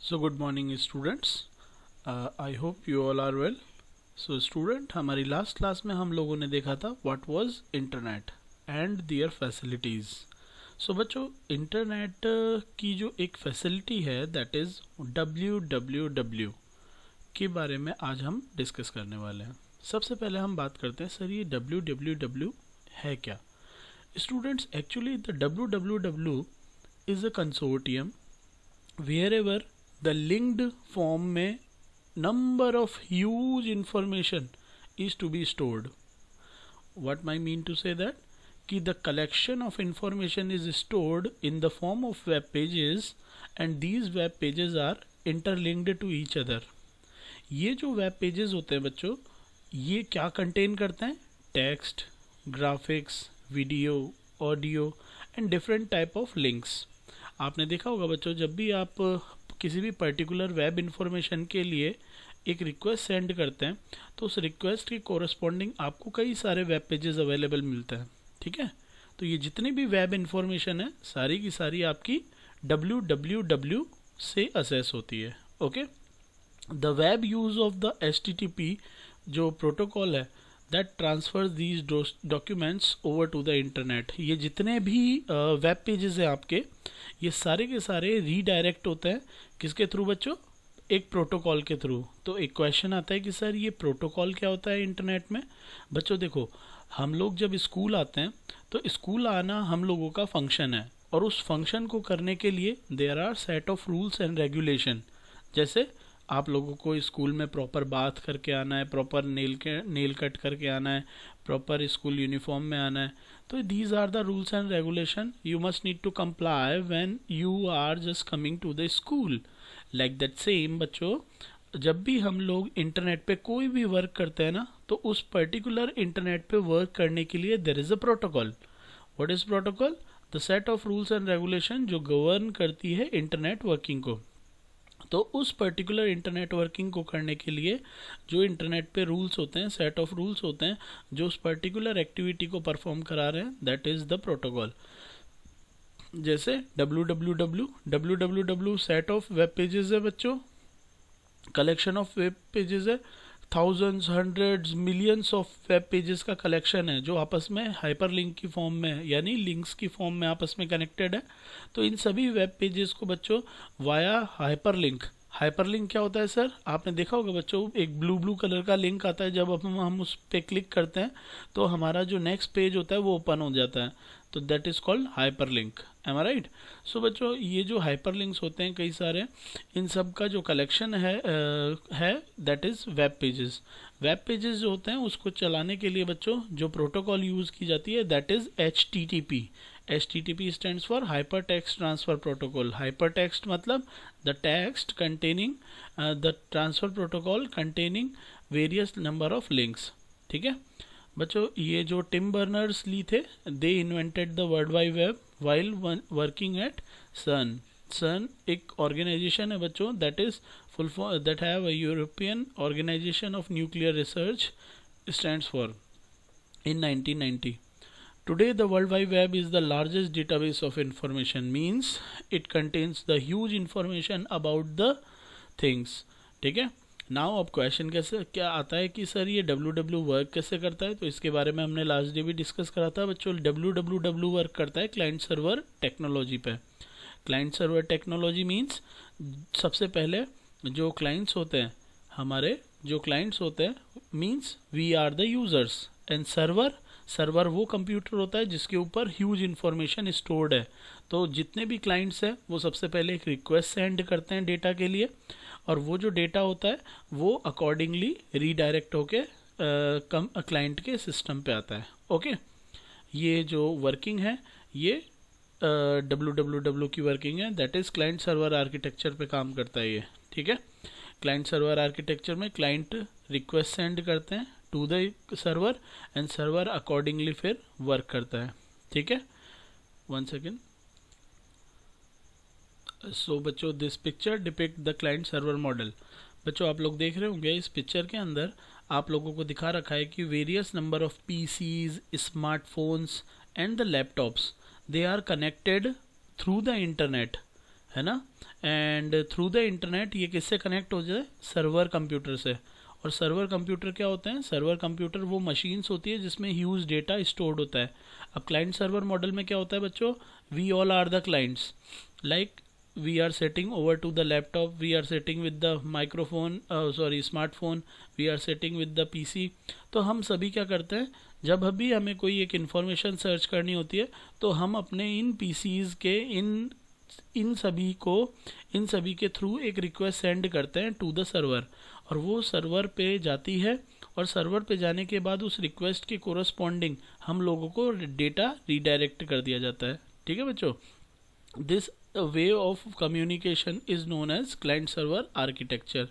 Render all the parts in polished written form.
So good morning students, I hope you all are well. So student, हमारी last class में हम लोगों ने देखा था what was internet and their facilities. So बच्चों, इंटरनेट की जो एक फैसिलिटी है दैट इज़ www के बारे में आज हम डिस्कस करने वाले हैं। सबसे पहले हम बात करते हैं, सर ये www है क्या? Students, actually the www is a consortium wherever the linked form में number of huge information is to be stored. What I mean to say that कि the collection of information is stored in the form of web pages and these web pages are interlinked to each other. ये जो web pages होते हैं बच्चों, ये क्या contain करते हैं? Text, graphics, video, audio and different type of links. आपने देखा होगा बच्चों, जब भी आप किसी भी पर्टिकुलर वेब इंफॉर्मेशन के लिए एक रिक्वेस्ट सेंड करते हैं तो उस रिक्वेस्ट के कोरस्पॉन्डिंग आपको कई सारे वेब पेजेस अवेलेबल मिलते हैं। ठीक है, तो ये जितनी भी वेब इंफॉर्मेशन है सारी की सारी आपकी www से असेस होती है। Okay, the web use of the HTTP जो प्रोटोकॉल है that transfer these documents over to the internet. ये जितने भी वेब पेजेस हैं आपके, ये सारे के सारे रीडायरेक्ट होते हैं किसके थ्रू बच्चों? एक प्रोटोकॉल के थ्रू। तो एक क्वेश्चन आता है कि सर ये प्रोटोकॉल क्या होता है इंटरनेट में? बच्चों देखो, हम लोग जब स्कूल आते हैं तो स्कूल आना हम लोगों का फंक्शन है और उस फंक्शन को करने के लिए there are set of rules and regulation. जैसे आप लोगों को स्कूल में प्रॉपर बाथ करके आना है, प्रॉपर नेल कट करके आना है, प्रॉपर स्कूल यूनिफॉर्म में आना है। तो these are the rules and regulation you must need to comply when you are just coming to the school. Like that same बच्चों, जब भी हम लोग इंटरनेट पे कोई भी वर्क करते हैं ना, तो उस पर्टिकुलर इंटरनेट पे वर्क करने के लिए there is a protocol. What is protocol? The set of rules and regulation जो गवर्न करती है इंटरनेट वर्किंग को। तो उस पर्टिकुलर इंटरनेट वर्किंग को करने के लिए जो इंटरनेट पे रूल्स होते हैं, सेट ऑफ रूल्स होते हैं जो उस पर्टिकुलर एक्टिविटी को परफॉर्म करा रहे हैं, दैट इज द प्रोटोकॉल। जैसे www set of web pages है बच्चों, कलेक्शन ऑफ वेब पेजेस है, thousands, hundreds, millions of web pages का कलेक्शन है जो आपस में हाइपरलिंक की फॉर्म में है, यानी लिंक्स की फॉर्म में आपस में कनेक्टेड है। तो इन सभी वेब पेजेस को बच्चों वाया हाइपरलिंक, हाइपरलिंक क्या होता है सर? आपने देखा होगा बच्चों, एक ब्लू कलर का लिंक आता है, जब हम उस पर क्लिक करते हैं तो हमारा जो नेक्स्ट पेज होता है वो ओपन हो जाता है, तो that is called hyperlink. Am I right? So बच्चों, ये जो हाइपरलिंक्स होते हैं कई सारे, इन सब का जो कलेक्शन है that is web pages. Web pages जो होते हैं उसको चलाने के लिए बच्चों जो प्रोटोकॉल यूज की जाती है that is HTTP। HTTP stands for Hypertext Transfer Protocol. Hypertext मतलब the text containing the transfer protocol containing various number of links. ठीक है बच्चों, ये जो टिम बर्नर्स ली थे, they invented the world wide web while working at CERN। CERN एक organisation है बच्चों that is that have a European organisation of nuclear research stands for in 1990. Today, the World Wide Web is the largest database of information, means it contains the huge information about the things. ठीक है, now अब question कैसे क्या आता है कि sir ये www work कैसे करता है? तो इसके बारे में हमने लास्ट डे भी डिस्कस करा था बच्चों। www वर्क करता है क्लाइंट सर्वर टेक्नोलॉजी पे। क्लाइंट सर्वर टेक्नोलॉजी मीन्स सबसे पहले जो क्लाइंट्स होते हैं, हमारे जो क्लाइंट्स होते हैं means we are the users, and server वो कंप्यूटर होता है जिसके ऊपर ह्यूज इन्फॉर्मेशन स्टोर्ड है। तो जितने भी क्लाइंट्स हैं वो सबसे पहले एक रिक्वेस्ट सेंड करते हैं डेटा के लिए, और वो जो डेटा होता है वो अकॉर्डिंगली रीडायरेक्ट होके क्लाइंट के सिस्टम पे आता है। ओके, ये जो वर्किंग है ये www की वर्किंग है, that is client server architecture पे काम करता है ये। ठीक है, क्लाइंट सर्वर आर्किटेक्चर में क्लाइंट रिक्वेस्ट सेंड करते हैं to the server and server accordingly फिर वर्क करता है। ठीक है, वन सेकेंड। सो बच्चों, this picture depict the client server model. बच्चों आप लोग देख रहे होंगे इस पिक्चर के अंदर आप लोगों को दिखा रखा है कि various number of PCs, smartphones and the laptops, they are connected through the internet है ना। एंड थ्रू द इंटरनेट ये किससे कनेक्ट हो जाए, सर्वर कंप्यूटर से। और सर्वर कंप्यूटर क्या होते हैं, सर्वर कंप्यूटर वो मशीन्स होती है जिसमें ह्यूज डेटा स्टोर्ड होता है। अब क्लाइंट सर्वर मॉडल में क्या होता है बच्चों, we all are the clients, like we are sitting over to the laptop, we are sitting with the microphone, smartphone, we are sitting with the PC। तो हम सभी क्या करते हैं, जब अभी हमें कोई एक इन्फॉर्मेशन सर्च करनी होती है तो हम अपने इन PCs के इन सभी के थ्रू एक रिक्वेस्ट सेंड करते हैं टू द सर्वर, और वो सर्वर पे जाती है, और सर्वर पे जाने के बाद उस रिक्वेस्ट के कोरस्पॉन्डिंग हम लोगों को डेटा रीडायरेक्ट कर दिया जाता है। ठीक है बच्चों, this way of communication is known as client server architecture.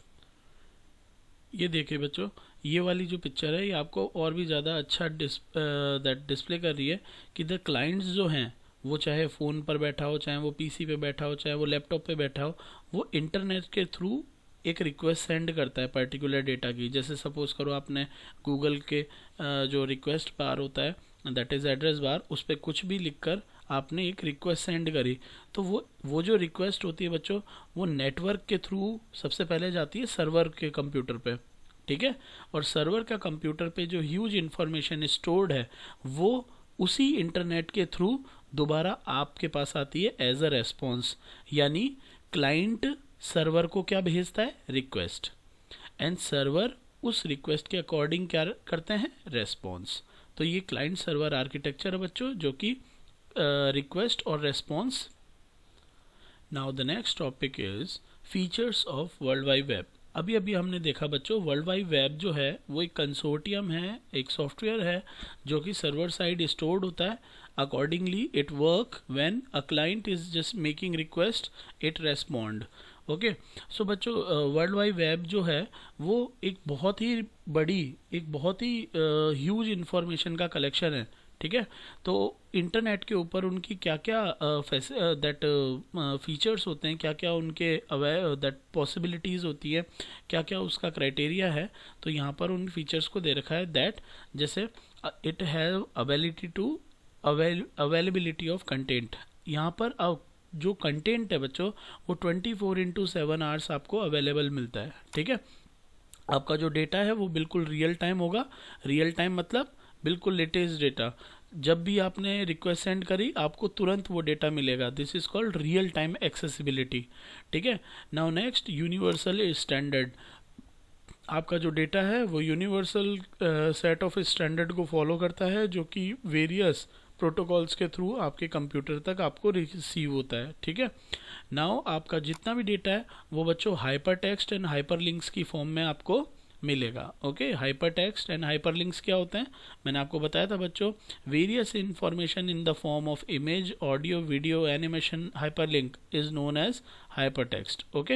ये देखिए बच्चों, ये वाली जो पिक्चर है ये आपको और भी ज़्यादा अच्छा डिस्प्ले कर रही है कि द क्लाइंट्स जो हैं वो चाहे फ़ोन पर बैठा हो, चाहे वो PC पे बैठा हो, चाहे वो लैपटॉप पे बैठा हो, वो इंटरनेट के थ्रू एक रिक्वेस्ट सेंड करता है पर्टिकुलर डेटा की। जैसे सपोज करो आपने गूगल के जो रिक्वेस्ट बार होता है, दैट इज़ एड्रेस बार, उस पर कुछ भी लिखकर आपने एक रिक्वेस्ट सेंड करी, तो वो जो रिक्वेस्ट होती है बच्चों, वो नेटवर्क के थ्रू सबसे पहले जाती है सर्वर के कंप्यूटर पे। ठीक है, और सर्वर का कंप्यूटर पे जो ह्यूज इंफॉर्मेशन स्टोर्ड है वो उसी इंटरनेट के थ्रू दोबारा आपके पास आती है एज अ रेस्पॉन्स। यानी क्लाइंट सर्वर को क्या भेजता है, रिक्वेस्ट, एंड सर्वर उस रिक्वेस्ट के अकॉर्डिंग क्या करते हैं, रेस्पॉन्स। तो ये क्लाइंट सर्वर आर्किटेक्चर है बच्चों, जो कि रिक्वेस्ट और response. Now the next topic is features of world wide web. अभी हमने देखा बच्चों, वर्ल्ड वाइड वेब जो है वो एक कंसोर्टियम है, एक सॉफ्टवेयर है जो कि सर्वर साइड स्टोर्ड होता है। Accordingly it work when a client is just making request, it respond. Okay, so बच्चों वर्ल्ड वाइड वेब जो है वो एक बहुत ही बड़ी, एक बहुत ही ह्यूज इंफॉर्मेशन का कलेक्शन है। ठीक है, तो इंटरनेट के ऊपर उनकी क्या क्या दैट फीचर्स होते हैं, क्या क्या उनके दैट पॉसिबिलिटीज़ होती है, क्या क्या उसका क्राइटेरिया है, तो यहाँ पर उन फीचर्स को दे रखा है। दैट जैसे it have availity to availability of content. यहाँ पर जो कंटेंट है बच्चों वो 24/7 आवर्स आपको अवेलेबल मिलता है। ठीक है, आपका जो डेटा है वो बिल्कुल रियल टाइम होगा। रियल टाइम मतलब बिल्कुल लेटेस्ट डेटा, जब भी आपने रिक्वेस्ट सेंड करी आपको तुरंत वो डेटा मिलेगा। This is called real time accessibility. ठीक है, नाउ नेक्स्ट यूनिवर्सल स्टैंडर्ड। आपका जो डेटा है वो यूनिवर्सल सेट ऑफ स्टैंडर्ड को फॉलो करता है, जो कि वेरियस प्रोटोकॉल्स के थ्रू आपके कंप्यूटर तक आपको रिसीव होता है। ठीक है, नाउ आपका जितना भी डेटा है वो बच्चों hyper text and hyper links की फॉर्म में आपको मिलेगा। Okay, hyper text and hyper links क्या होते हैं, मैंने आपको बताया था बच्चों, various information in the form of image, audio, video, animation. Hyper link is known as hyper text. Okay,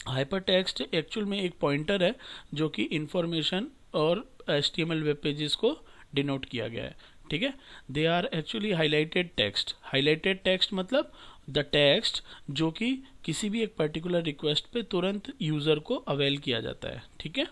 hyper text actual में एक पॉइंटर है जो कि इंफॉर्मेशन और HTML वेब पेजेस को डिनोट किया गया है। ठीक है, they are actually highlighted text. Highlighted text मतलब द टेक्स्ट जो कि किसी भी एक पर्टिकुलर रिक्वेस्ट पे तुरंत यूज़र को अवेल किया जाता है। ठीक है,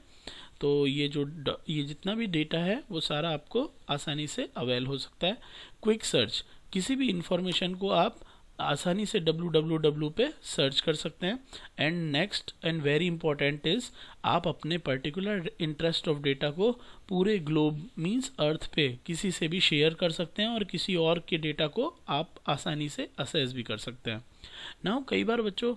तो ये जितना भी डेटा है वो सारा आपको आसानी से अवेल हो सकता है। क्विक सर्च, किसी भी इंफॉर्मेशन को आप आसानी से www पे सर्च कर सकते हैं। And next and very important is, आप अपने पर्टिकुलर इंटरेस्ट ऑफ डेटा को पूरे ग्लोब मींस अर्थ पे किसी से भी शेयर कर सकते हैं, और किसी और के डेटा को आप आसानी से असेस भी कर सकते हैं। नाउ कई बार बच्चों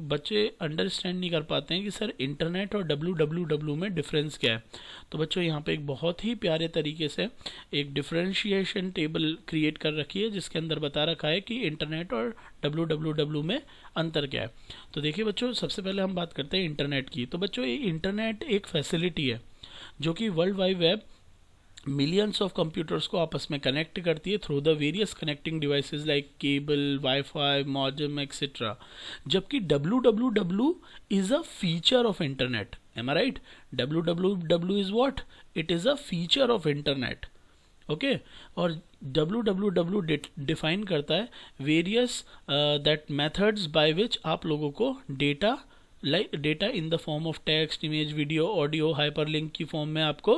बच्चे अंडरस्टैंड नहीं कर पाते हैं कि सर इंटरनेट और www में डिफरेंस क्या है। तो बच्चों यहाँ पे एक बहुत ही प्यारे तरीके से एक डिफरेंशिएशन टेबल क्रिएट कर रखी है, जिसके अंदर बता रखा है कि इंटरनेट और www में अंतर क्या है। तो देखिए बच्चों, सबसे पहले हम बात करते हैं इंटरनेट की। तो बच्चों ये इंटरनेट एक फैसिलिटी है जो कि world wide web millions of computers को आपस में कनेक्ट करती है through the various connecting devices like cable, wifi, modem etcetera. जबकि www is a feature of internet. Am I right? www is what? It is a feature of internet. Okay, और www define करता है various that methods by which आप लोगों को data in the form of text, image, video, audio, hyperlink की form में आपको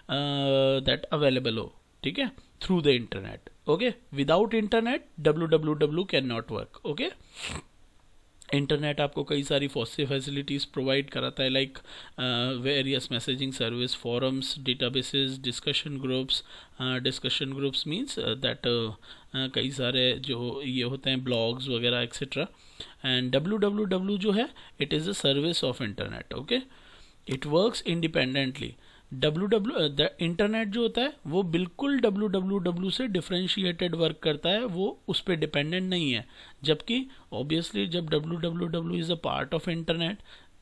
that available हो। ठीक है, through the internet. Okay, without internet www can not work. Okay, internet आपको कई सारी फैसिलिटीज़ प्रोवाइड कराता है, like various messaging service, forums, databases, discussion groups means that कई सारे जो ये होते हैं ब्लॉग्स वगैरह एक्सेट्रा. एंड www जो है it is a service of internet. Okay, it works independently. The internet जो होता है वो बिल्कुल www से डिफ्रेंशिएटेड वर्क करता है, वो उस पर डिपेंडेंट नहीं है. जबकि ऑब्वियसली जब www is a part of internet,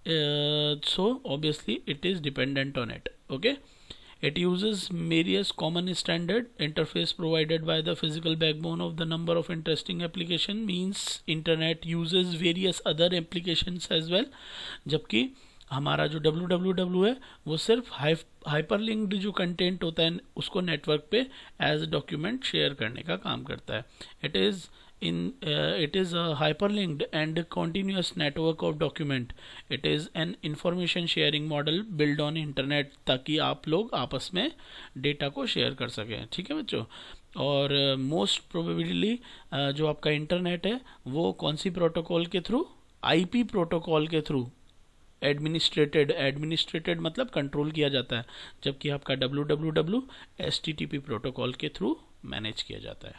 so obviously it is dependent on it. Okay, it uses various common standard interface provided by the physical backbone of the number of interesting application. Means internet uses various other applications as well. जबकि हमारा जो www है वो सिर्फ hyperlinked जो content होता है उसको नेटवर्क पे एज डॉक्यूमेंट शेयर करने का काम करता है. It is a hyperlinked and continuous network of document. It is an information sharing model built on internet ताकि आप लोग आपस में डेटा को शेयर कर सकें. ठीक है बच्चों, और मोस्ट प्रोबेबली जो आपका इंटरनेट है वो कौन सी प्रोटोकॉल के थ्रू, IP प्रोटोकॉल के थ्रू एडमिनिस्ट्रेटेड मतलब कंट्रोल किया जाता है, जबकि आपका www HTTP प्रोटोकॉल के थ्रू मैनेज किया जाता है.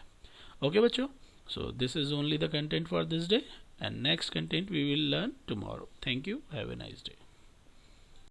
ओके बच्चों, so this is only the content for this day, and next content we will learn tomorrow. Thank you, have a nice day.